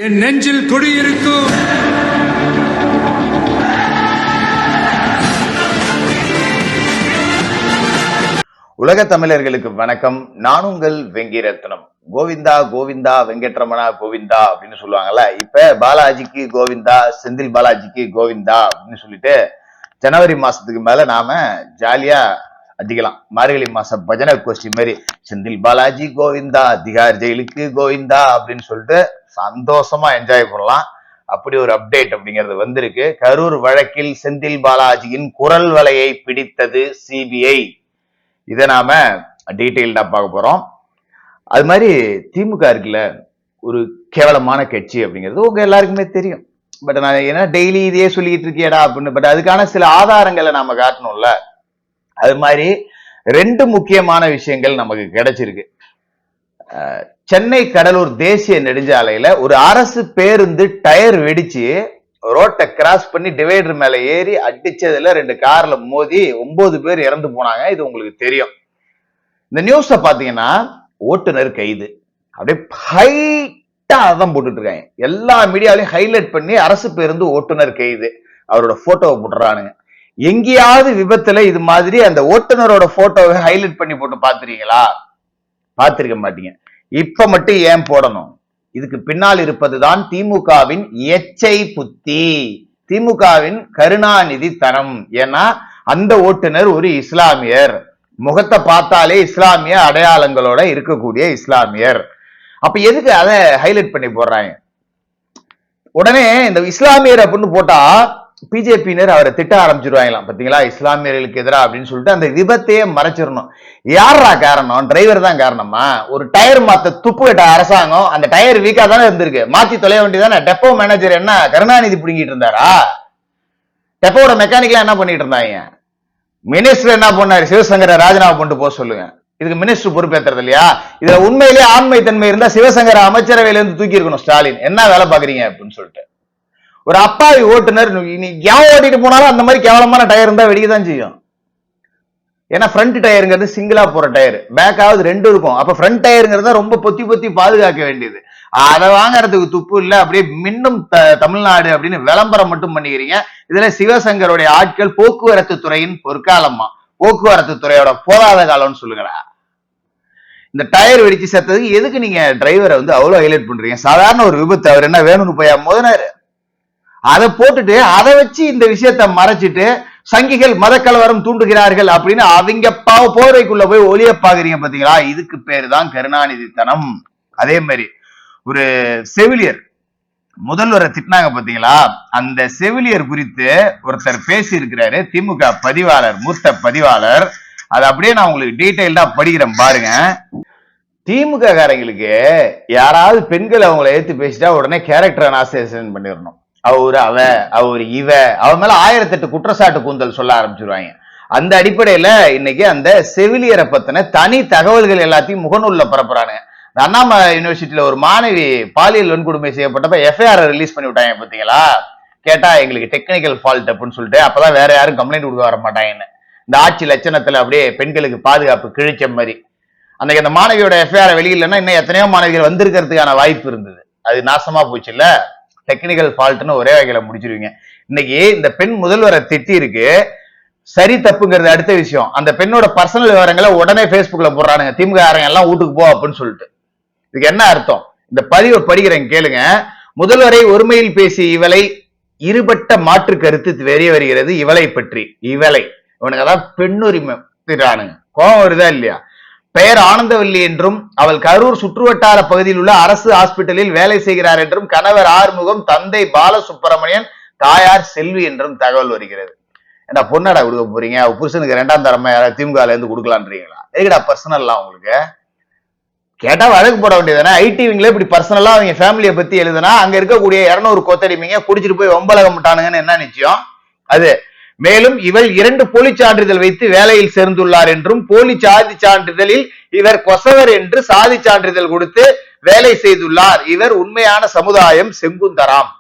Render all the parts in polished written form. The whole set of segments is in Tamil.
என் நெஞ்சில் குடியிருக்கும் உலக தமிழர்களுக்கு வணக்கம். நான் உங்கள் வெங்கிரத்னம். கோவிந்தா கோவிந்தா வெங்கட்ரமணா கோவிந்தா அப்படின்னு சொல்லுவாங்கல்ல. இப்ப பாலாஜிக்கு கோவிந்தா, செந்தில் பாலாஜிக்கு கோவிந்தா அப்படின்னு சொல்லிட்டு ஜனவரி மாசத்துக்கு மேல நாம ஜாலியா அடிக்கலாம். மார்கழி மாச பஜனை கோஷ்டி மாதிரி செந்தில் பாலாஜி கோவிந்தா, திகார் ஜெயிலுக்கு கோவிந்தா அப்படின்னு சொல்லிட்டு சந்தோஷமா என்ஜாய் பண்ணலாம். அப்படி ஒரு அப்டேட் அப்படிங்கிறது வந்திருக்கு. கரூர் வழக்கில் செந்தில் பாலாஜியின் குரல் வலையை பிடித்தது சிபிஐ. இதை நாம டீட்டெயில்டா பார்க்க போறோம். அது மாதிரி திமுக இருக்குல்ல, ஒரு கேவலமான கட்சி அப்படிங்கிறது உங்க எல்லாருக்குமே தெரியும். பட் நான் என்ன டெய்லி இதையே சொல்லிட்டு இருக்கேடா அப்படின்னு, பட் அதுக்கான சில ஆதாரங்களை நாம காட்டணும்ல. அது மாதிரி ரெண்டு முக்கியமான விஷயங்கள் நமக்கு கிடைச்சிருக்கு. சென்னை கடலூர் தேசிய நெடுஞ்சாலையில ஒரு அரசு பேருந்து டயர் வெடிச்சு ரோட்டை கிராஸ் பண்ணி டிவைடர் மேல ஏறி அடிச்சதுல 2 கார்ல மோதி 9 பேர் இறந்து போனாங்க. இது உங்களுக்கு தெரியும். இந்த நியூஸ பாத்தீங்கன்னா ஓட்டுநர் கைது அப்படியே ஹைட்டா அதான் போட்டுட்டு இருக்காங்க. எல்லா மீடியாலையும் ஹைலைட் பண்ணி அரசு பேருந்து ஓட்டுநர் கைது, அவரோட போட்டோவை போட்டுறானுங்க. எங்கேயாவது விபத்துல இது மாதிரி அந்த ஓட்டுநரோட போட்டோவை ஹைலைட் பண்ணி போட்டு பாத்துறீங்களா? பாத்திருக்க மாட்டீங்க. இப்ப மட்டும் ஏன் போடணும்? இதுக்கு பின்னால் இருப்பதுதான் திமுகவின் எச்சை புத்தி, திமுகவின் கருணாநிதி தனம். ஏன்னா அந்த ஓட்டுநர் ஒரு இஸ்லாமியர், முகத்தை பார்த்தாலே இஸ்லாமிய அடையாளங்களோட இருக்கக்கூடிய இஸ்லாமியர். அப்ப எதுக்கு அதை ஹைலைட் பண்ணி போடுறாங்க? உடனே இந்த இஸ்லாமியர் அப்படின்னு போட்டா பிஜேபியினர் அவரை திட்ட ஆரம்பிச்சிருவாங்களாம். பாத்தீங்களா, இஸ்லாமியர்களுக்கு எதிராக அப்படின்னு சொல்லிட்டு அந்த விபத்தையே மறைச்சிடணும். யாரா காரணம்? டிரைவர் தான் காரணமா? ஒரு டயர் மாத்த துப்பு கட்ட அரசாங்கம், அந்த டயர் வீக்கா தானே இருந்திருக்கு, மாத்தி தொலைய வேண்டியதானே. டெப்போ மேனேஜர் என்ன கருணாநிதி பிடிங்கிட்டு இருந்தாரா? டெப்போட மெக்கானிக்கலா என்ன பண்ணிட்டு இருந்தாங்க? மினிஸ்டர் என்ன பண்ணாரு? சிவசங்கரை ராஜினாமா பண்ணிட்டு போக சொல்லுங்க. இதுக்கு மினிஸ்டர் பொறுப்பேற்றது இல்லையா? இதுல உண்மையிலேயே ஆண்மை தன்மை இருந்தா சிவசங்கரை அமைச்சரவையில இருந்து தூக்கி இருக்கணும் ஸ்டாலின். என்ன வேலை பாக்குறீங்க அப்படின்னு சொல்லிட்டு. ஒரு அப்பாவி ஓட்டுநர் எவன் ஓட்டிட்டு போனாலும் அந்த மாதிரி கேவலமான டயர் இருந்தா வெடிக்கதான் செய்யும். ஏன்னா ஃப்ரண்ட் டயருங்கிறது சிங்கிளா போற டயர், பேக்காவது 2 இருக்கும். அப்ப ஃப்ரண்ட் டயருங்கிறத ரொம்ப பொத்தி பொத்தி பாதுகாக்க வேண்டியது. அதை வாங்கறதுக்கு துப்பு இல்ல. அப்படியே மின்னும் தமிழ்நாடு அப்படின்னு விளம்பரம் மட்டும் பண்ணிக்கிறீங்க. இதுல சிவசங்கருடைய ஆட்கள் போக்குவரத்து துறையின் பொற்காலமா, போக்குவரத்து துறையோட போராத காலம்னு சொல்லுங்களா? இந்த டயர் வெடிச்சு செத்ததுக்கு எதுக்கு நீங்க டிரைவரை அவ்வளவு ஹைலைட் பண்றீங்க? சாதாரண ஒரு விபத்து, அவர் என்ன வேணும்னு போய் மோதினாரு? அதை போட்டுட்டு அதை வச்சு இந்த விஷயத்தை மறைச்சிட்டு சங்கிகள் மத கலவரம் தூண்டுகிறார்கள் அப்படின்னு அவங்க போர்வைக்குள்ள போய் ஒளிய பாக்குறீங்க. பாத்தீங்களா, இதுக்கு பேரு தான் கருணாநிதி தனம். அதே மாதிரி ஒரு செவிலியர் முதல்வரை திட்டினாங்க பாத்தீங்களா, அந்த செவிலியர் குறித்து ஒருத்தர் பேசி இருக்கிறாரு, திமுக பதிவாளர், மூத்த பதிவாளர். அது அப்படியே நான் உங்களுக்கு டீடைல்டா படிக்கிறேன் பாருங்க. திமுக காரங்களுக்கு யாராவது பெண்கள் அவங்களை ஏத்து பேசிட்டா உடனே கேரக்டர் அனாசியேஷன் பண்ணிடணும். அவர் இவ அவன் மேல 1008 குற்றச்சாட்டு கூந்தல் சொல்ல ஆரம்பிச்சிருவாங்க. அந்த அடிப்படையில இன்னைக்கு அந்த செவிலியரை பத்தின தனி தகவல்கள் எல்லாத்தையும் முகநூல்ல பரப்புறானுங்க. அண்ணாமலை யூனிவர்சிட்டியில ஒரு மாணவி பாலியல் வன்கொடுமை செய்யப்பட்டப்ப எஃப்ஐஆர் ரிலீஸ் பண்ணி விட்டாங்க பாத்தீங்களா? கேட்டா எங்களுக்கு டெக்னிக்கல் ஃபால்ட் அப்படின்னு சொல்லிட்டு, அப்பதான் வேற யாரும் கம்ப்ளைண்ட் கொடுக்க வர மாட்டாங்கன்னு. இந்த ஆட்சி லட்சணத்துல அப்படியே பெண்களுக்கு பாதுகாப்பு கிழிச்ச மாதிரி. அன்னைக்கு அந்த மாணவியோட எஃப்ஐஆர் வெளியிலன்னா இன்னும் எத்தனையோ மாணவிகள் வந்திருக்கிறதுக்கான வாய்ப்பு இருந்தது. அது நாசமா போச்சு இல்ல. டெக்னிக்கல் ஃபால்ட்னு ஒரே வகையில முடிச்சிருவீங்க. இன்னைக்கு இந்த பெண் முதல்வரை திட்டி இருக்கு, சரி தப்புங்கிறது அடுத்த விஷயம். அந்த பெண்ணோட பர்சனல் விவரங்களை உடனே பேஸ்புக்ல போடுறானுங்க, திமுக எல்லாம் வீட்டுக்கு போ அப்படின்னு சொல்லிட்டு. இதுக்கு என்ன அர்த்தம்? இந்த பதிவை படிக்கிறேன் கேளுங்க. முதல்வரை ஒருமையில் பேசி இவளை இருபட்ட மாற்று கருத்து தெரிய வருகிறது. இவளை பற்றி, இவளை இவனுக்கு அதான் பெண்ணுரிமை திட்டானுங்க. கோபம் வருதா இல்லையா? பெயர் ஆனந்தவல்லி என்றும் அவள் கரூர் சுற்றுவட்டார பகுதியில் உள்ள அரசு ஹாஸ்பிட்டலில் வேலை செய்கிறார் என்றும், கணவர் ஆறுமுகம், தந்தை பாலசுப்பிரமணியன், தாயார் செல்வி என்றும் தகவல் வருகிறது. ஏன்னா பொண்ணாடா கொடுக்க போறீங்க? புருஷனுக்கு 2ஆம் தரமா யாராவது திமுக இருந்து கொடுக்கலான்றீங்களா? எதுக்குடா பர்சனல்லாம் உங்களுக்கு? கேட்டா வழக்கு போட வேண்டியதானே. ஐடிவிங்களே இப்படி பர்சனலா அவங்க ஃபேமிலியை பத்தி எழுதுனா அங்க இருக்கக்கூடிய 200 கொத்தடிமைங்க குடிச்சிட்டு போய் ஒம்பலகம் விட்டானுங்கன்னு என்ன நிச்சயம்? அது மேலும் இவள் 2 போலி சான்றிதழ் வைத்து வேலையில் சேர்ந்துள்ளார் என்றும், போலி சாதி சான்றிதழில் இவர் கொசவர் என்று சாதி சான்றிதழ் கொடுத்து வேலை செய்துள்ளார். இவர் உண்மையான சமுதாயம் செங்குந்தராம்.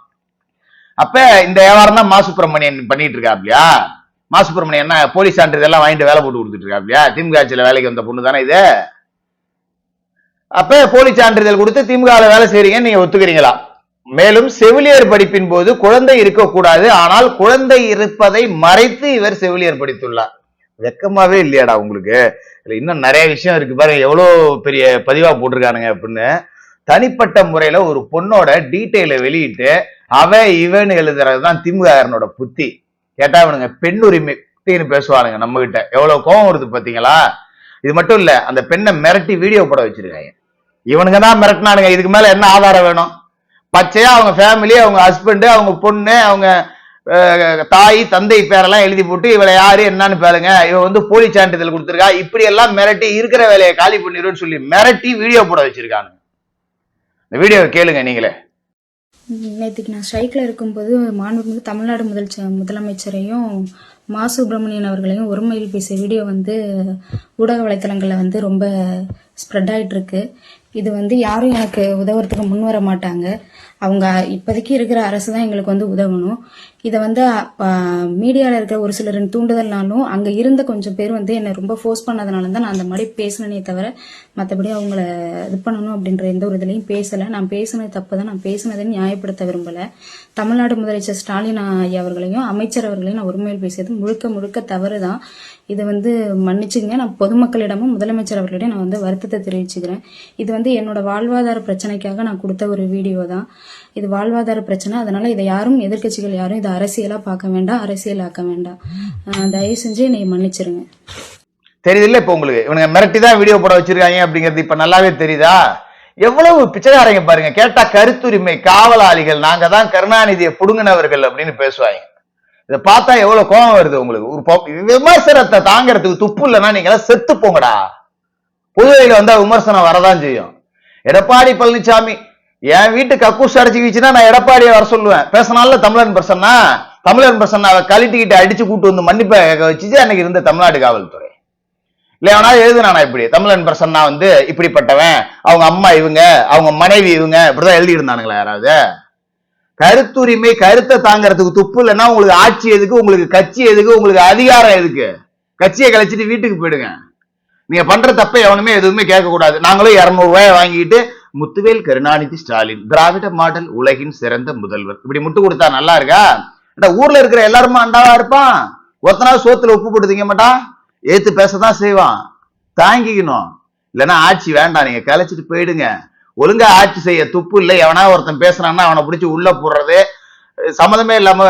அப்ப இந்த வியாபாரம் தான் மா சுப்பிரமணியன் பண்ணிட்டு இருக்காப்லையா? மா சுப்பிரமணியன் என்ன போலி சான்றிதழ் எல்லாம் வாங்கிட்டு வேலை போட்டு கொடுத்துட்டு இருக்காப்லையா? திமுக ஆட்சியில வேலைக்கு வந்த பொண்ணு தானே இது. அப்ப போலி சான்றிதழ் கொடுத்து திமுக வேலை செய்றீங்க நீங்க ஒத்துக்கிறீங்களா? மேலும் செவிலியர் படிப்பின் போது குழந்தை இருக்கக்கூடாது, ஆனால் குழந்தை இருப்பதை மறைத்து இவர் செவிலியர் படித்துள்ளார். வெக்கமாவே இல்லையாடா உங்களுக்கு? இதுல இன்னும் நிறைய விஷயம் இருக்கு பாருங்க, எவ்வளவு பெரிய பதிவா போட்டிருக்கானுங்க அப்படின்னு. தனிப்பட்ட முறையில ஒரு பொண்ணோட டீட்டெயில வெளியிட்டு அவ இவன் எழுதுறதுதான் திமுகனோட புத்தி. கேட்டா இவனுங்க பெண் உரிமை பேசுவானுங்க நம்ம கிட்ட. எவ்வளவு கோபம் வருது பாத்தீங்களா? இது மட்டும் இல்ல, அந்த பெண்ணை மிரட்டி வீடியோ போட வச்சிருக்காங்க. இவனுங்க தான் மிரட்டினானுங்க. இதுக்கு மேல என்ன ஆதாரம் வேணும்? பச்சையா அவங்க ஃபேமிலி, அவங்க ஹஸ்பண்ட், அவங்க பொண்ணு, அவங்க தாய் தந்தை பேரெல்லாம் எழுதி போட்டு இவளை யாரு என்னன்னு பாருங்க, இவன் வந்து போலி சான்றிதழ் கொடுத்திருக்கா, இப்படி எல்லாம் மிரட்டி இருக்கிற வேலையை காலி பண்ணிடுன்னு சொல்லி மிரட்டி வீடியோ போட வச்சிருக்காங்க. இந்த வீடியோ கேளுங்க நீங்களே. நேற்றுக்கு நான் ஸ்ட்ரைக்கில் இருக்கும்போது மாண்புமிகு தமிழ்நாடு முதலமைச்சரையும் மா சுப்பிரமணியன் அவர்களையும் ஒருமையில் பேசிய வீடியோ வந்து ஊடக வலைத்தளங்களில் வந்து ரொம்ப ஸ்ப்ரெட் ஆகிட்டு இருக்கு. இது வந்து யாரும் எனக்கு உதவுறதுக்கு முன் வர மாட்டாங்க. அவங்க இப்போதைக்கு இருக்கிற அரசு தான் எங்களுக்கு வந்து உதவணும். இதை வந்து மீடியாவில் இருக்கிற ஒரு சிலரின் தூண்டுதல்னாலும் அங்கே இருந்த கொஞ்சம் பேர் வந்து என்னை ரொம்ப ஃபோர்ஸ் பண்ணதுனால தான் நான் அந்த மாதிரி பேசினே தவிர மற்றபடி அவங்கள இது பண்ணணும் அப்படின்ற எந்த ஒரு இதுலையும் பேசலை. நான் பேசினது தப்பு தான், நான் பேசினதை நியாயப்படுத்த விரும்பலை. தமிழ்நாடு முதலமைச்சர் ஸ்டாலின் ஐயா அவர்களையும் அமைச்சர் அவர்களையும் நான் ஒருமையில் பேசியது முழுக்க முழுக்க தவறு தான். இதை வந்து மன்னிச்சுங்க. நான் பொதுமக்களிடமும் முதலமைச்சர் அவர்களிடம் நான் வந்து வருத்தத்தை தெரிவிச்சுக்கிறேன். இது வந்து என்னோட வாழ்வாதார பிரச்சனைக்காக நான் கொடுத்த ஒரு வீடியோ தான். இது வாழ்வாதார பிரச்சனை, அதனால இதை யாரும் எதிர்கட்சிகள் யாரும் இதை அரசியலா பார்க்க வேண்டாம், அரசியலாக்க வேண்டாம். தயவு செஞ்சு என்னை மன்னிச்சிருங்க. தெரியுதுல்ல இப்ப உங்களுக்கு? இவனுங்க மிரட்டி தான் வீடியோ போட வச்சிருக்காங்க அப்படிங்கிறது இப்ப நல்லாவே தெரியுதா? எவ்வளவு பிச்சைக்காரங்க பாருங்க. கேட்டா கருத்துரிமை காவலாளிகள், நாங்க தான் கருணாநிதியை புடுங்கினவர்கள் அப்படின்னு பேசுவாங்க. இதை பார்த்தா எவ்வளவு கோபம் வருது உங்களுக்கு? ஒரு விமர்சனத்தை தாங்கிறதுக்கு துப்பு இல்லைன்னா நீங்க எல்லாம் செத்து போங்கடா. புதுவையில வந்தா விமர்சனம் வரதான் செய்யும். எடப்பாடி பழனிசாமி என் வீட்டு கக்கூஸ் அடைச்சிக்கிச்சுன்னா நான் எடப்பாடியை வர சொல்லுவேன். பேசினால தமிழன் பிரசன்னா கழட்டிக்கிட்டு அடிச்சு கூட்டு வந்து மன்னிப்பை வச்சுச்சு அன்னைக்கு இருந்த தமிழ்நாடு காவல்துறை. இல்லையா எழுதுனானா இப்படி தமிழன் பிரசன்னா வந்து இப்படிப்பட்டவன், அவங்க அம்மா இவங்க, அவங்க மனைவி இவங்க, இப்படிதான் எழுதி இருந்தானுங்களா யாராவது? கருத்துரிமை கருத்தை தாங்கிறதுக்கு துப்பு இல்லைன்னா உங்களுக்கு ஆட்சி எதுக்கு, உங்களுக்கு கட்சி எதுக்கு, உங்களுக்கு அதிகாரம் எதுக்கு? கட்சியை கழிச்சிட்டு வீட்டுக்கு போயிடுங்க. நீங்க பண்ற தப்ப எவனுமே எதுவுமே கேட்க கூடாது. நாங்களும் 200 ரூபாய் வாங்கிட்டு முத்துவேல் கருணாநிதி ஸ்டாலின் திராவிட மாடல் உலகின் சிறந்த முதல்வர் இப்படி முட்டு கொடுத்தா நல்லா இருக்கா? ஊர்ல இருக்கிற எல்லாருமா அண்டாவா இருப்பான்? ஒத்தனாவது சோத்துல உப்பு போட்டு திங்க மாட்டான், ஏத்து பேசதான் செய்வான். தாங்கிக்கணும். இல்லைன்னா ஆட்சி வேண்டாம், நீங்க கலைச்சிட்டு போயிடுங்க. ஒழுங்கா ஆட்சி செய்ய துப்பு இல்லை. எவனா ஒருத்தன் பேசுறான்னா அவனை பிடிச்சி உள்ள போடுறது, சம்மதமே இல்லாம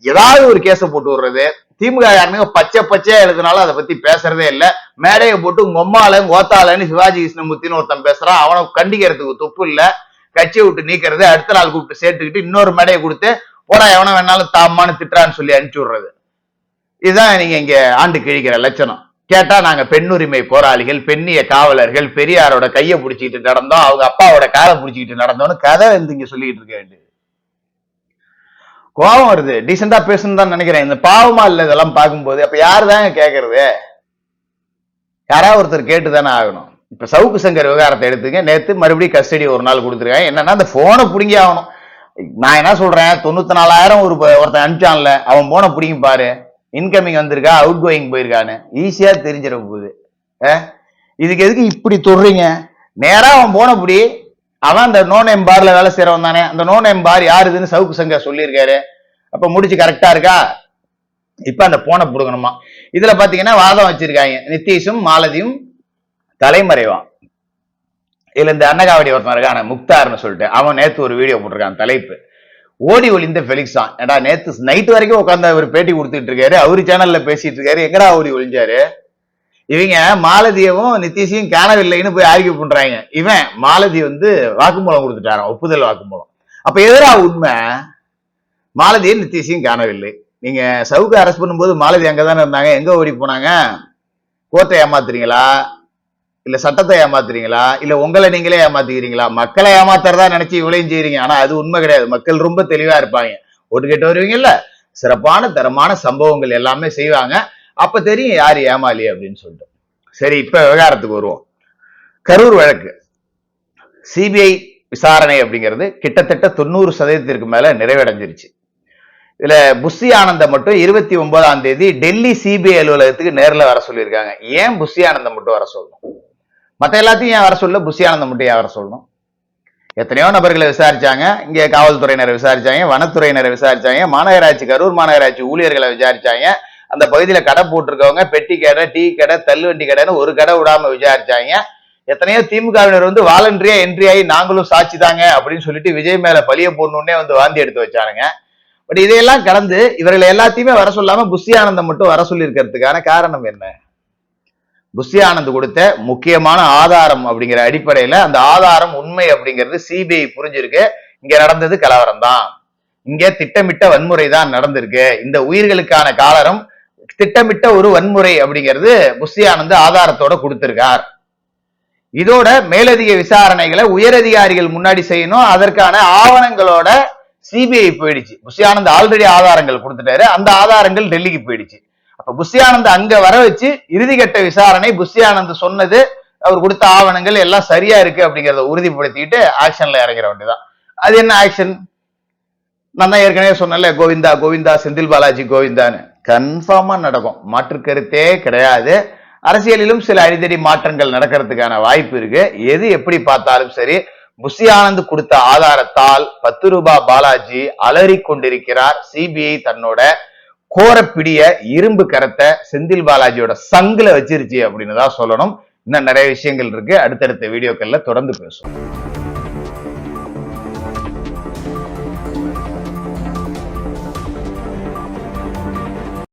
ஏதாவது ஒரு கேஸ போட்டு விடுறது. திமுக யாருமே பச்சையா எழுதுனாலும் அதை பத்தி பேசுறதே இல்லை. மேடையை போட்டு உங்க கோத்தாலன்னு சிவாஜி கிருஷ்ணமூர்த்தின்னு ஒருத்தன் பேசுறான், அவனை கண்டிக்கிறதுக்கு துப்பு இல்லை. கட்சியை விட்டு நீக்கிறது, அடுத்த நாள் கூப்பிட்டு சேர்த்துக்கிட்டு இன்னொரு மேடையை கொடுத்து போடா எவனை வேணாலும் தாமான்னு திட்டுறான்னு சொல்லி அனுப்பிச்சு விடுறது. இதுதான் நீங்க இங்க ஆண்டு கிழிக்கிற லட்சணம். கேட்டா நாங்க பெண்ணுரிமை போராளிகள், பெண்ணிய காவலர்கள், பெரியாரோட கையை பிடிச்சிக்கிட்டு நடந்தோம், அவங்க அப்பாவோட காலை பிடிச்சிக்கிட்டு நடந்தோம்னு கதை வந்து இங்க சொல்லிட்டு இருக்க வேண்டியது. கோபம் வருது. டீசெண்டா பேசணும்னு தான் நினைக்கிறேன். இந்த பாவமா இல்ல இதெல்லாம் பார்க்கும்போது. அப்ப யாரு தாங்க கேட்கறது? யாராவது ஒருத்தர் கேட்டுதானே ஆகணும். இப்ப சவுக்கு சங்கர் விவகாரத்தை எடுத்துங்க. நேத்து மறுபடியும் கஸ்டடி ஒரு நாள் கொடுத்துருக்காங்க. என்னன்னா அந்த போனை பிடிங்கி ஆகணும். நான் என்ன சொல்றேன், 94,000 ஒருத்தன் அனுப்பிச்சான்ல, அவன் போனை பிடிங்கி பாரு. இன்கமிங் வந்திருக்கா, அவுட் கோயிங் போயிருக்கான்னு ஈஸியா தெரிஞ்சிட போகுது. இதுக்கு எதுக்கு இப்படி தொடுறீங்க? நேரா அவன் போன புடி. அவன் அந்த நோ நேம் பார்ல வேலை செய்யறவன் தானே. அந்த no name bar யாருதுன்னு Savukku Shankar சொல்லியிருக்காரு. அப்ப முடிச்சு கரெக்டா இருக்கா? இப்ப அந்த போனை புடுங்கணுமா? இதுல பாத்தீங்கன்னா வாதம் வச்சிருக்காங்க. நித்தீஷும் மாலதியும் தலைமறைவான். இதுல இந்த அன்னகாவடி ஒருத்தன் இருக்கான முக்தார்னு சொல்லிட்டு, அவன் நேத்து ஒரு வீடியோ போட்டிருக்கான். தலைப்பு ஓடி ஒளிந்த பெலிக்ஸான். ஏடா நேத்து நைட் வரைக்கும் உட்காந்து அவர் பேட்டி கொடுத்துட்டு இருக்காரு, அவரு சேனல்ல பேசிட்டு இருக்காரு. எங்கடா ஓடி ஒளிஞ்சாரு? இவங்க மாலதியவும் நித்தீஷையும் காணவில்லைன்னு போய் ஆர்கியூ பண்றாங்க. இவன் மாலதி வந்து வாக்குமூலம் கொடுத்துட்டாராம், ஒப்புதல் வாக்குமூலம். அப்ப எதிரா உண்மை? மாலதியும் நித்தீஷையும் காணவில்லை. நீங்க சவுக்கு அரெஸ்ட் பண்ணும்போது மாலதி அங்கதானே இருந்தாங்க. எங்க ஓடி போனாங்க? கோர்ட்டை ஏமாத்துறீங்களா, இல்ல சட்டத்தை ஏமாத்துறீங்களா, இல்ல உங்களை நீங்களே ஏமாத்திக்கிறீங்களா? மக்களை ஏமாத்துறதா நினைச்சு இவ்வளையும் செய்யறீங்க. ஆனா அது உண்மை கிடையாது. மக்கள் ரொம்ப தெளிவா இருப்பாங்க. ஓட்டு கேட்டு வருவீங்கல்ல, சிறப்பான தரமான சம்பவங்கள் எல்லாமே செய்வாங்க. அப்ப தெரியும் யாரு ஏமாலி அப்படின்னு சொல்லிட்டு. சரி, இப்ப விவகாரத்துக்கு வருவோம். கரூர் வழக்கு சிபிஐ விசாரணை அப்படிங்கிறது கிட்டத்தட்ட 90% மேல நிறைவடைஞ்சிருச்சு. இதுல புஷி ஆனந்த மட்டும் 29ஆம் தேதி டெல்லி சிபிஐ அலுவலகத்துக்கு நேரில் வர சொல்லியிருக்காங்க. ஏன் புஷி ஆனந்தம் மட்டும் வர சொல்லணும்? மத்த எல்லாத்தையும் ஏன் வர சொல்ல, புஷி ஆனந்தம் மட்டும் ஏன் வர சொல்லணும்? எத்தனையோ நபர்களை விசாரிச்சாங்க. இங்க காவல்துறையினரை விசாரிச்சாங்க, வனத்துறையினரை விசாரிச்சாங்க, மாநகராட்சி கரூர் மாநகராட்சி ஊழியர்களை விசாரிச்சாங்க. அந்த பகுதியில கடை போட்டிருக்கவங்க பெட்டி கடை, டீ கடை, தள்ளுவண்டி கடைன்னு ஒரு கடை விடாம விசாரிச்சாங்க. எத்தனையோ திமுகவினர் வந்து வாலண்டரியா என்ட்ரி ஆகி நாங்களும் சாட்சி தாங்க அப்படின்னு சொல்லிட்டு விஜய் மேல பழிய போடணுன்னே வந்து வாந்தி எடுத்து வச்சானுங்க. பட் இதையெல்லாம் கடந்து இவர்களை எல்லாத்தையுமே வர சொல்லாம புஷி ஆனந்தம் மட்டும் வர சொல்லி இருக்கிறதுக்கான காரணம் என்ன? புஷி ஆனந்த் கொடுத்த முக்கியமான ஆதாரம் அப்படிங்கிற அடிப்படையில அந்த ஆதாரம் உண்மை அப்படிங்கிறது சிபிஐ புரிஞ்சிருக்கு. இங்க நடந்தது கலவரம் தான், இங்க திட்டமிட்ட வன்முறை தான் நடந்திருக்கு, இந்த உயிர்களுக்கான காரணம் திட்டமிட்ட ஒரு வன்முறை அப்படிங்கிறது புஷி ஆனந்த் ஆதாரத்தோட கொடுத்திருக்கார். இதோட மேலதிக விசாரணைகளை உயரதிகாரிகள் முன்னாடி செய்யணும். அதற்கான ஆவணங்களோட சிபிஐ போயிடுச்சு. புஷி ஆனந்த் ஆல்ரெடி ஆதாரங்கள் கொடுத்துட்டாரு, அந்த ஆதாரங்கள் டெல்லிக்கு போயிடுச்சு. அப்ப புஷி ஆனந்த் அங்க வர வச்சு இறுதிக்கட்ட விசாரணை, புஷி ஆனந்த் சொன்னது, அவர் கொடுத்த ஆவணங்கள் எல்லாம் சரியா இருக்கு அப்படிங்கறத உறுதிப்படுத்திட்டு ஆக்ஷன்ல இறங்கிற வேண்டியதான். அது என்ன ஆக்ஷன்? நான் தான் ஏற்கனவே சொன்னேன்ல, கோவிந்தா கோவிந்தா செந்தில் பாலாஜி கோவிந்தான்னு கன்ஃபார்மா நடக்கும், மாற்று கருத்தே கிடையாது. அரசியலிலும் சில அடிதடி மாற்றங்கள் நடக்கிறதுக்கான வாய்ப்பு இருக்கு. எது எப்படி பார்த்தாலும் சரி, புஷி ஆனந்த் கொடுத்த ஆதாரத்தால் 10 ரூபாய் பாலாஜி அலறி கொண்டிருக்கிறார். சிபிஐ தன்னோட கோரப்பிடிய இரும்பு கரத்தை செந்தில் பாலாஜியோட சங்குல வச்சிருச்சு அப்படின்னு தான் சொல்லணும். இன்னும் நிறைய விஷயங்கள் இருக்கு, அடுத்தடுத்த வீடியோக்கள்ல தொடர்ந்து பேசுவோம்.